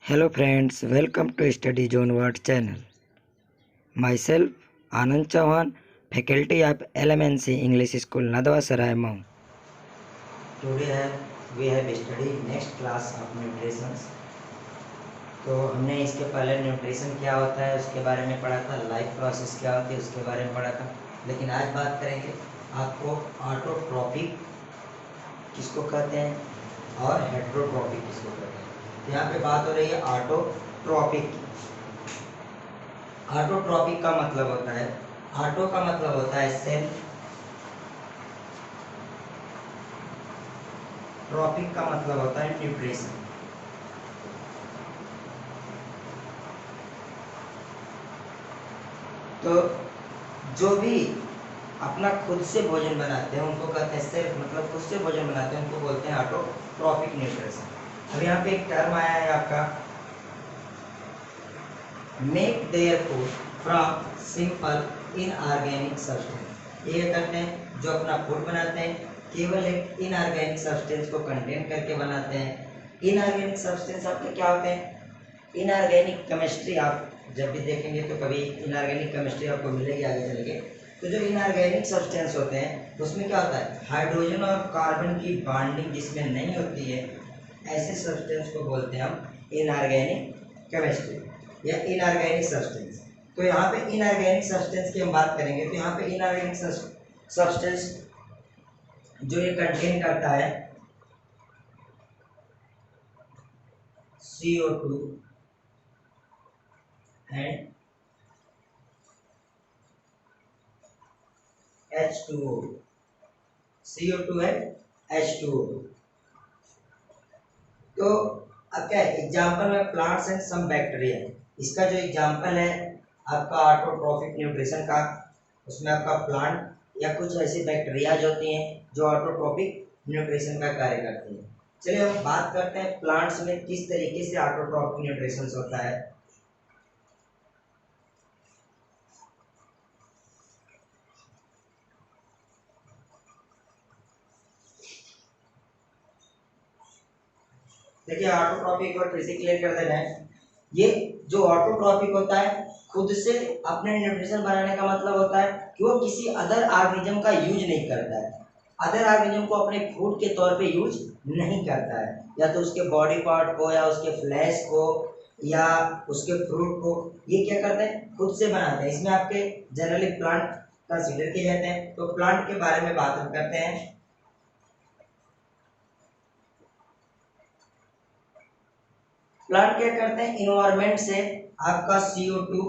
Hello friends, welcome to Study Zone World channel. Myself Anand Chauhan, faculty of LMNC English School, Nadwa Sarai, Mou. Today we have studied next class of nutrition. तो हमने इसके पहले nutrition क्या होता है उसके बारे में पढ़ा था, लाइफ प्रोसेस क्या होती है उसके बारे में पढ़ा था। लेकिन आज बात करेंगे आपको ऑटोट्रॉपिक किसको कहते हैं और हेट्रोट्रॉपिक किसको कहते हैं। यहाँ पे बात हो रही है ऑटोट्रॉपिक। ऑटोट्रॉपिक का मतलब होता है, ऑटो का मतलब होता है सेल्फ, ट्रॉपिक का मतलब होता है न्यूट्रिशन। तो जो भी अपना खुद से भोजन बनाते हैं उनको कहते हैं सेल्फ, मतलब खुद से भोजन बनाते हैं उनको बोलते हैं ऑटोट्रॉपिक न्यूट्रिशन। अब यहाँ पे एक टर्म आया है आपका, make their food from simple inorganic substance. ये कहते हैं जो अपना फूड बनाते हैं केवल एक इनऑर्गेनिक सब्सटेंस को कंटेन करके बनाते हैं। इनऑर्गेनिक सब्सटेंस आपके क्या होते हैं? इनऑर्गेनिक केमिस्ट्री आप जब भी देखेंगे तो कभी इनऑर्गेनिक केमिस्ट्री आपको मिलेगी आगे चल के। तो जो इनऑर्गेनिक सब्सटेंस होते हैं उसमें क्या होता है, हाइड्रोजन और कार्बन की बॉन्डिंग जिसमें नहीं होती है, ऐसे सब्सटेंस को बोलते हैं हम इनऑर्गेनिक केमिस्ट्री या इनऑर्गेनिक सब्सटेंस। तो यहाँ पे इनऑर्गेनिक सब्सटेंस की हम बात करेंगे तो यहाँ पे इनऑर्गेनिक सब्सटेंस जो ये कंटेन करता है CO2 एंड H2O। CO2 है H2O। तो अब क्या है एग्जाम्पल में प्लांट्स एंड सम बैक्टीरिया, इसका जो एग्जाम्पल है आपका ऑटोट्रॉपिक न्यूट्रिशन का, उसमें आपका प्लांट या कुछ ऐसी बैक्टीरिया जो होती हैं जो ऑटोट्रॉपिक न्यूट्रिशन का कार्य करती हैं। चलिए हम बात करते हैं प्लांट्स में किस तरीके से ऑटोट्रॉपिक न्यूट्रिशन होता है। देखिए ऑटोट्रॉपिक और फिर से क्लियर कर देना है, ये जो ऑटोट्रॉपिक होता है खुद से अपने न्यूट्रिशन बनाने का मतलब होता है कि वो किसी अदर ऑर्गेनिज्म का यूज नहीं करता है, अदर ऑर्गेनिज्म को अपने फूड के तौर पे यूज नहीं करता है, या तो उसके बॉडी पार्ट को या उसके फ्लैश को या उसके फ्रूट को, ये क्या करते हैं खुद से बनाते हैं। इसमें आपके जनरली प्लांट कंसीडर किए जाते हैं। तो प्लांट के बारे में बात करते हैं। प्लांट क्या करते हैं, इन्वायरमेंट से आपका CO2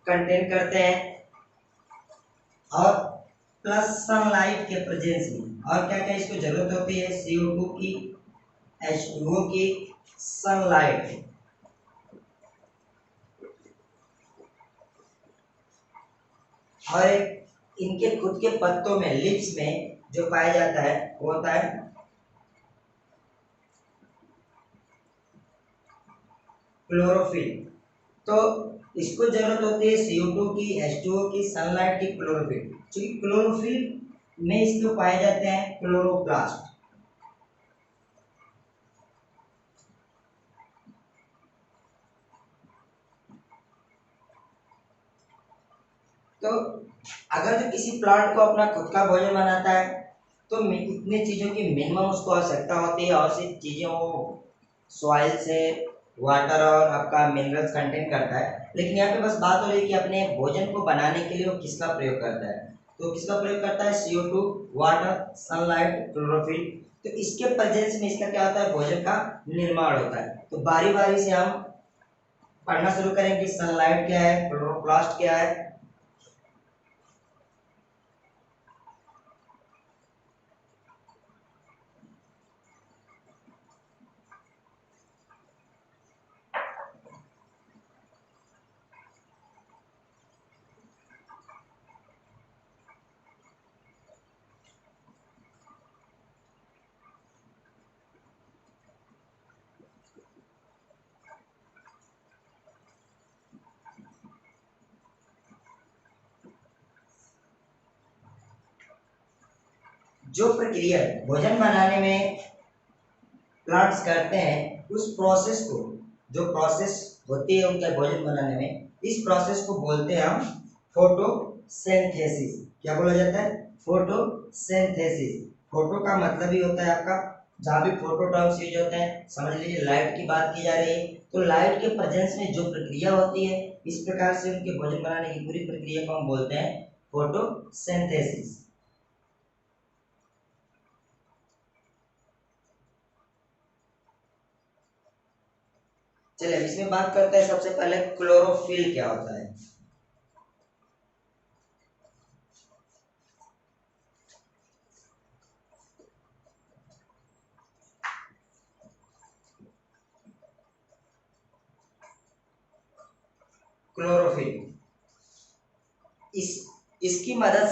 कंटेन करते हैं और प्लस सनलाइट के प्रेजेंस में, और क्या क्या इसको जरूरत होती है CO2 की, H2O की, सनलाइट। और इनके खुद के पत्तों में लिप्स में जो पाया जाता है वो होता है क्लोरोफिल। तो इसको जरूरत होती है CO2 की, H2O की, सनलाइट की, क्लोरोफिल। क्योंकि क्लोरोफिल में इसको पाए जाते हैं क्लोरोप्लास्ट। तो अगर जो किसी प्लांट को अपना खुद का भोजन बनाता है तो इतने चीजों की मिनिमम उसको आवश्यकता होती है, और सिर्फ चीजें वो सॉइल से वाटर और आपका मिनरल्स कंटेन करता है। लेकिन यहाँ पे बस बात हो रही है कि अपने भोजन को बनाने के लिए वो किसका प्रयोग करता है। तो किसका प्रयोग करता है, CO2, वाटर, सनलाइट, क्लोरोफिल। तो इसके प्रेजेंस में इसका क्या होता है, भोजन का निर्माण होता है। तो बारी बारी से हम पढ़ना शुरू करेंगे, सनलाइट क्या है, क्लोरोप्लास्ट क्या है। जो प्रक्रिया भोजन बनाने में प्लांट्स करते हैं उस प्रोसेस को, जो प्रोसेस होती है उनका भोजन बनाने में, इस प्रोसेस को बोलते हैं हम फोटोसिंथेसिस। क्या बोला जाता है? फोटोसिंथेसिस। फोटो का मतलब ही होता है आपका, जहां भी फोटो टर्म्स यूज होते हैं, समझ लीजिए लाइट की बात की जा रही है, तो लाइट के प्रेजेंस में जो प्रक्रिया होती है, इस प्रकार से उनके भोजन बनाने की पूरी प्रक्रिया को हम बोलते हैं फोटोसिंथेसिस। चलिए इसमें बात करते हैं सबसे पहले क्लोरोफिल क्या होता है। क्लोरोफिल, इस इसकी मदद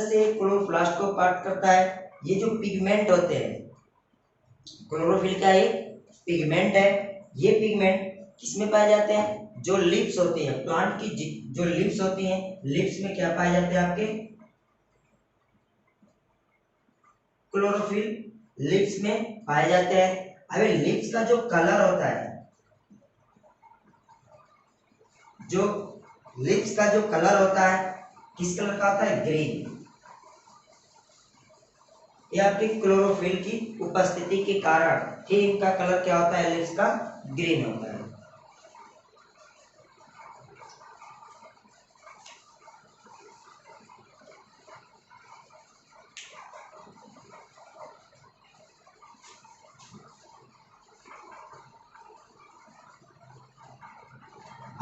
से क्लोरोप्लास्ट को पार्ट करता है। ये जो पिगमेंट होते हैं, क्लोरोफिल का एक पिगमेंट है। ये पिगमेंट किसमें पाए जाते हैं? जो लिप्स होती है प्लांट की, जो लिप्स होती हैं, लिप्स में क्या पाए जाते हैं आपके? क्लोरोफिल लिप्स में पाए जाते हैं। अभी लिप्स का जो कलर होता है, जो लिप्स का जो कलर होता है, किस कलर का होता है? ग्रीन। ये आपकी क्लोरोफिल की उपस्थिति के कारण ही इनका कलर क्या होता है? लिप्स का ग्रीन होता है।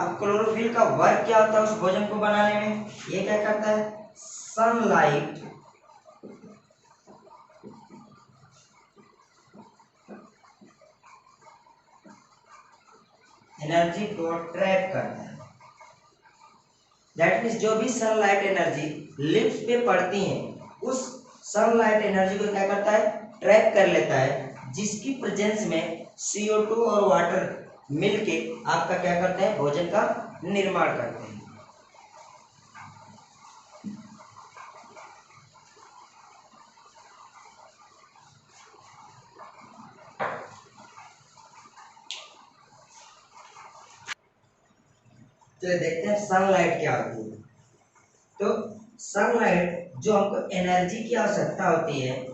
अब क्लोरोफिल का वर्क क्या होता है उस भोजन को बनाने में? ये क्या करता है? सनलाइट एनर्जी को ट्रैप करता है। दैट मीन्स जो भी सनलाइट एनर्जी लिप्स पे पड़ती है, उस सनलाइट एनर्जी को क्या करता है? ट्रैप कर लेता है, जिसकी प्रेजेंस में CO2 और वाटर मिलके आपका क्या करते हैं? भोजन का निर्माण करते हैं। चलिए देखते हैं सनलाइट क्या होती है। तो सनलाइट, जो हमको एनर्जी की आवश्यकता होती है,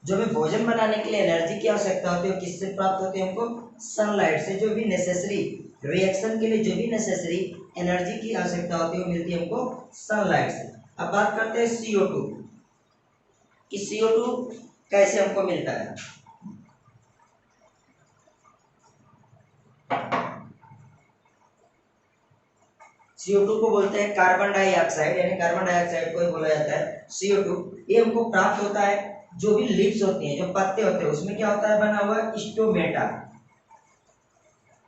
जो हमें भोजन बनाने के लिए एनर्जी की आवश्यकता होती है, वो किससे प्राप्त होती है? हमको सनलाइट से। जो भी नेसेसरी रिएक्शन के लिए जो भी नेसेसरी एनर्जी की आवश्यकता होती है, वो मिलती है हमको सनलाइट से। अब बात करते हैं CO2 कि CO2 कैसे हमको मिलता है। CO2 को बोलते हैं कार्बन डाइऑक्साइड, यानी कार्बन डाइऑक्साइड को ही बोला जाता है CO2। ये हमको प्राप्त होता है जो भी लीव्स होती हैं, जो पत्ते होते हैं, उसमें क्या होता है? बना हुआ स्टोमेटा।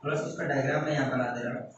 थोड़ा सा उसका डायग्राम मैं यहाँ बना दे रहा हूँ।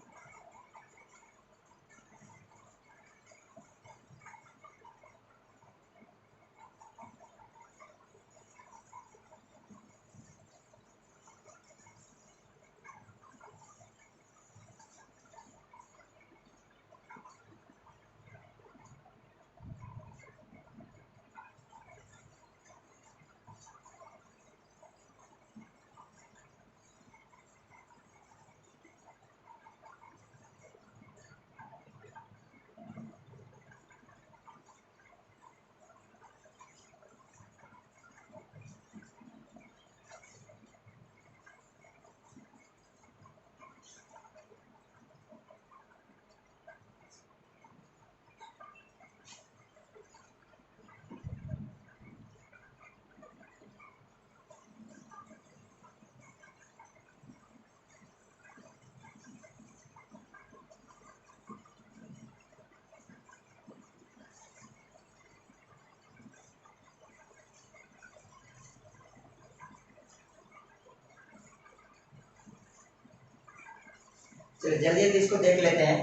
चलिए जल्दी जल्दी इसको देख लेते हैं।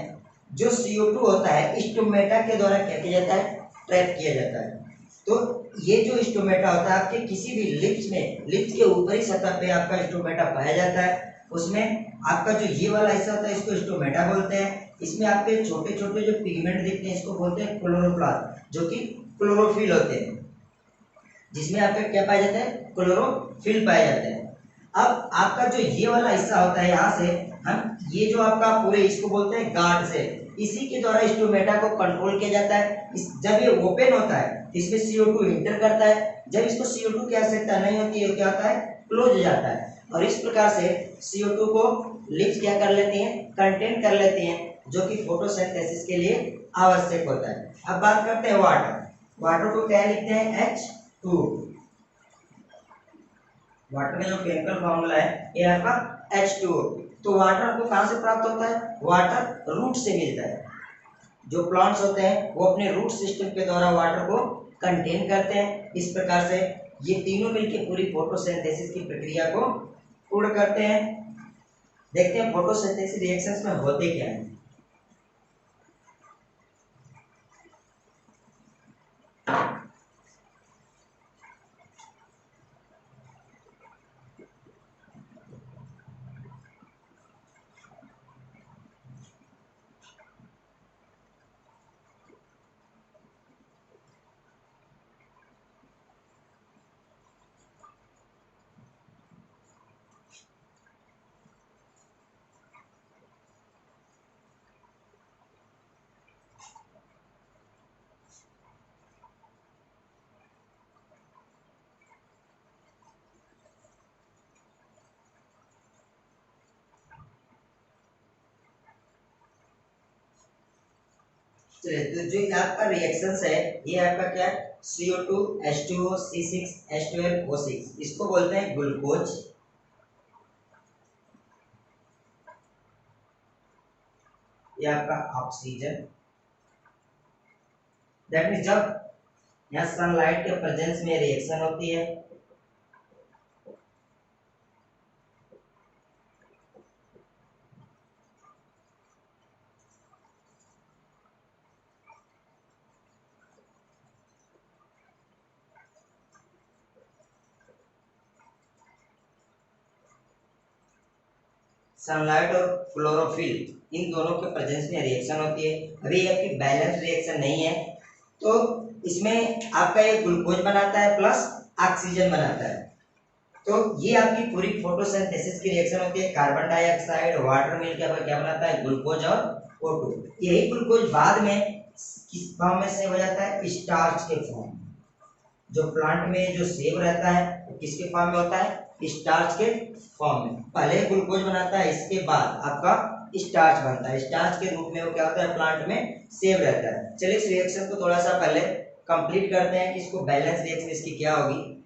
जो CO2 होता है स्टोमेटा के द्वारा क्या किया जाता है? ट्रैप किया जाता है। तो ये जो स्टोमेटा होता है आपके किसी भी लिप्स के ऊपरी सतह पे आपका स्टोमेटा पाया जाता है। उसमें आपका जो ये वाला हिस्सा होता है इसको स्टोमेटा बोलते हैं। इसमें आपके छोटे छोटे जो पिगमेंट दिखते हैं इसको बोलते हैं क्लोरोप्लास्ट, जो कि क्लोरोफिल होते हैं, जिसमें आपका क्या पाया जाता है, क्लोरोफिल पाया जाता है। अब आपका जो ये वाला हिस्सा होता है, यहाँ से हम ये जो आपका पूरे इसको बोलते हैं गार्ड से, इसी के द्वारा स्टोमेटा को कंट्रोल किया जाता है। जब ये ओपन होता है इसमें CO2 इंटर करता है, जब इसको CO2 की आवश्यकता नहीं होती है क्या होता है, क्लोज हो जाता है। और इस प्रकार से CO2 को लिप्स क्या कर लेती हैं, कंटेन कर लेती हैं, जो कि फोटोसिंथेसिस के लिए आवश्यक होता है। अब बात करते हैं वाटर को क्या लिखते हैं, H2। वाटर का जो केमिकल फॉर्मूला है ये आपका H2O। तो वाटर आपको कहाँ से प्राप्त होता है, वाटर रूट से मिलता है। जो प्लांट्स होते हैं वो अपने रूट सिस्टम के द्वारा वाटर को कंटेन करते हैं। इस प्रकार से ये तीनों मिलकर पूरी फोटोसिंथेसिस की प्रक्रिया को पूर्ण करते हैं। देखते हैं फोटोसिंथेसिस रिएक्शंस में होते क्या है। चलिए, तो जो आपका रिएक्शंस है ये आपका क्या है, CO2 H2O C6 H12 O6, इसको बोलते हैं ग्लूकोज। ये आपका ऑक्सीजन। दैट मीन्स जब यहाँ सनलाइट के प्रेजेंस में रिएक्शन होती है सनलाइट और क्लोरोफिल इन दोनों के प्रेजेंस में रिएक्शन होती है। अभी आपकी बैलेंस रिएक्शन नहीं है, तो इसमें आपका ये ग्लूकोज बनाता है प्लस ऑक्सीजन बनाता है। तो ये आपकी पूरी फोटोसिंथेसिस की रिएक्शन होती है। कार्बन डाइऑक्साइड वाटर मिल के आपका क्या बनाता है, ग्लूकोज और O2। यही ग्लूकोज बाद में किस फॉर्म में सेव हो जाता है, स्टार्च के फॉर्म में। जो प्लांट में जो सेव रहता है वो किसके फॉर्म में होता है, स्टार्च के फॉर्म में। पहले ग्लूकोज बनाता है, इसके बाद आपका स्टार्च बनता है। स्टार्च के रूप में वो क्या होता है, प्लांट में सेव रहता है। चलिए इस रिएक्शन को थोड़ा सा पहले कंप्लीट करते हैं कि इसको बैलेंस रिएक्शन इसकी क्या होगी।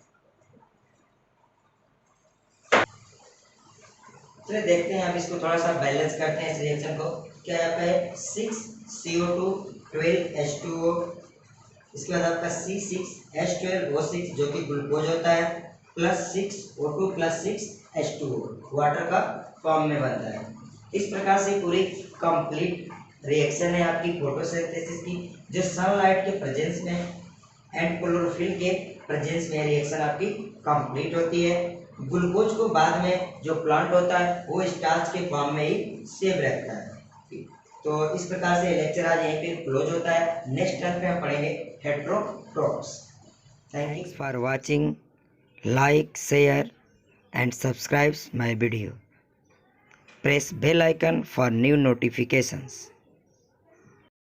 चलिए देखते हैं, हम इसको थोड़ा सा बैलेंस करते हैं इस रिएक्शन को। क्या है, 6CO2 12H2O, इसके बाद आपका C6H12O6 जो कि ग्लूकोज होता है, plus 6O2 plus 6H2O water का फॉर्म में बनता है। इस प्रकार से पूरी कंप्लीट रिएक्शन है आपकी फोटोसिंथेसिस की, जो सनलाइट के प्रेजेंस में एंड क्लोरोफिल के प्रेजेंस में रिएक्शन आपकी कंप्लीट होती है। ग्लूकोज को बाद में जो प्लांट होता है वो स्टार्च के फॉर्म में ही सेव रहता है। तो इस प्रकार से लेक्चर आज यहीं पे क्लोज होता है। नेक्स्ट टर्न पे हम पढ़ेंगे heterotrophs. Thank you for watching. Like, share and subscribe my video. Press bell icon for new notifications.